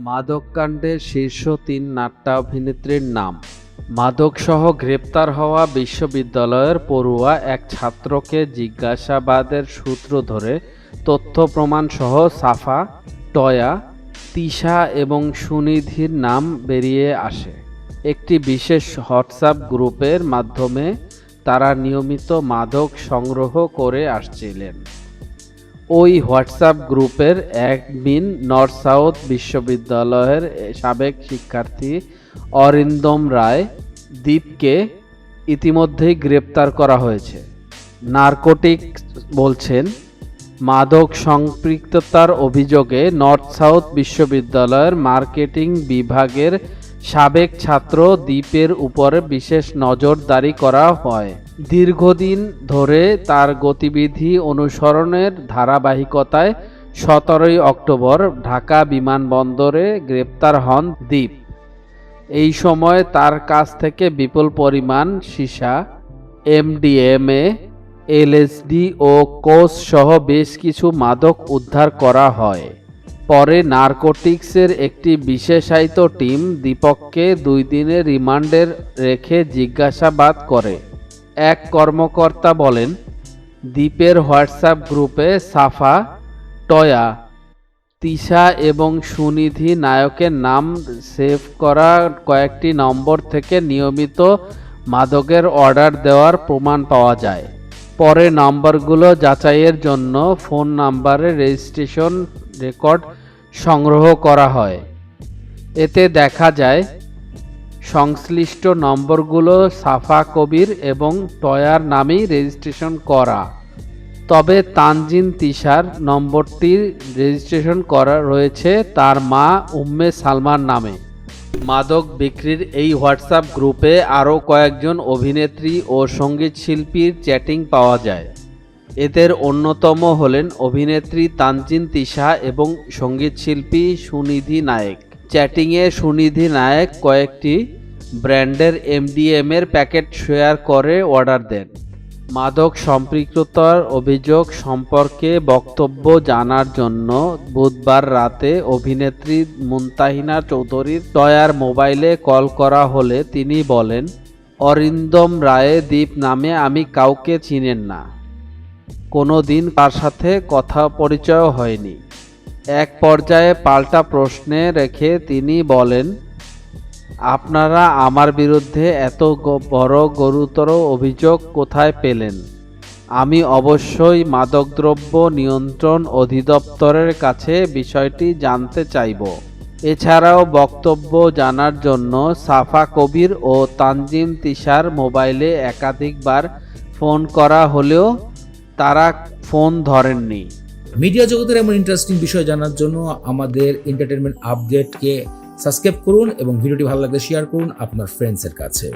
মাদককাণ্ডের শীর্ষ ৩ নাট্যাভিনেত্রীর নাম। মাদকসহ গ্রেপ্তার হওয়া বিশ্ববিদ্যালয়ের পড়ুয়া এক ছাত্রকে জিজ্ঞাসাবাদের সূত্র ধরে তথ্য প্রমাণসহ সাফা, টয়া, তিশা এবং সুনিধির নাম বেরিয়ে আসে। একটি বিশেষ হোয়াটসঅ্যাপ গ্রুপের মাধ্যমে তারা নিয়মিত মাদক সংগ্রহ করে আসছিলেন। ওই হোয়াটসঅ্যাপ গ্রুপের অ্যাডমিন নর্থ সাউথ বিশ্ববিদ্যালয়ের সাবেক শিক্ষার্থী অরিন্দম রায় দীপকে ইতিমধ্যেই গ্রেপ্তার করা হয়েছে। নারকোটিক্স বলছেন, মাদক সম্পৃক্ততার অভিযোগে নর্থ সাউথ বিশ্ববিদ্যালয়ের মার্কেটিং বিভাগের সাবেক ছাত্র দীপের উপরে বিশেষ নজরদারি করা হয়। দীর্ঘদিন ধরে তার গতিবিধি অনুসরণের ধারাবাহিকতায় 17 অক্টোবর ঢাকা বিমানবন্দরে গ্রেপ্তার হন দীপ। এই সময় তার কাছ থেকে বিপুল পরিমাণ সীসা, এমডিএমএ, এলএসডি ও কোস সহ বেশ কিছু মাদক উদ্ধার করা হয়। পরে নারকোটিক্সের একটি বিশেষায়িত টিম দীপককে 2 দিনের রিমান্ডে রেখে জিজ্ঞাসাবাদ করে। এক কর্মকর্তা বলেন, দীপের হোয়াটসঅ্যাপ গ্রুপে সাফা, টয়া, তিশা এবং সুনিধি নায়কের নাম সেভ করা কয়েকটি নম্বর থেকে নিয়মিত মাদকের অর্ডার দেওয়ার প্রমাণ পাওয়া যায়। পরে নম্বরগুলো যাচাইয়ের জন্য ফোন নাম্বারের রেজিস্ট্রেশন রেকর্ড সংগ্রহ করা হয়। এতে দেখা যায় সংশ্লিষ্ট নম্বরগুলো সাফা কবির এবং টয়ার নামেই রেজিস্ট্রেশন করা। তবে তানজিন তিশার নম্বরটির রেজিস্ট্রেশন করা রয়েছে তার মা উম্মে সালমার নামে। মাদক বিক্রির এই হোয়াটসঅ্যাপ গ্রুপে আরও কয়েকজন অভিনেত্রী ও সঙ্গীতশিল্পীর চ্যাটিং পাওয়া যায়। এদের অন্যতম হলেন অভিনেত্রী তানজিন তিশা এবং সঙ্গীতশিল্পী সুনিধি নায়েক। চ্যাটিংয়ে সুনিধি নায়েক কয়েকটি ব্র্যান্ডের এমডিএমের প্যাকেট শেয়ার করে অর্ডার দেন। মাদক সম্পৃক্ততার অভিযোগ সম্পর্কে বক্তব্য জানার জন্য বুধবার রাতে অভিনেত্রী মুনতাহিনা চৌধুরীর টয়ার মোবাইলে কল করা হলে তিনি বলেন, অরিন্দম রায় দীপ নামে আমি কাউকে চিনেন না, কোনো দিন তার সাথে কথা পরিচয় হয়নি। এক পর্যায়ে পাল্টা প্রশ্নে রেখে তিনি বলেন, আপনারা আমার বিরুদ্ধে এত বড় গুরুতর অভিযোগ কোথায় পেলেন? আমি অবশ্যই মাদকদ্রব্য নিয়ন্ত্রণ অধিদপ্তরের কাছে বিষয়টি জানতে চাইব। এছাড়াও বক্তব্য জানার জন্য সাফা কবির ও তানজিম তিশার মোবাইলে একাধিকবার ফোন করা হলেও তারা ফোন ধরেননি। মিডিয়া জগতের এমন ইন্টারেস্টিং বিষয় জানার জন্য আমাদের এন্টারটেনমেন্ট আপডেটকে সাবস্ক্রাইব করুন এবং ভিডিওটি ভালো লাগলে শেয়ার করুন আপনার ফ্রেন্ডসের কাছে।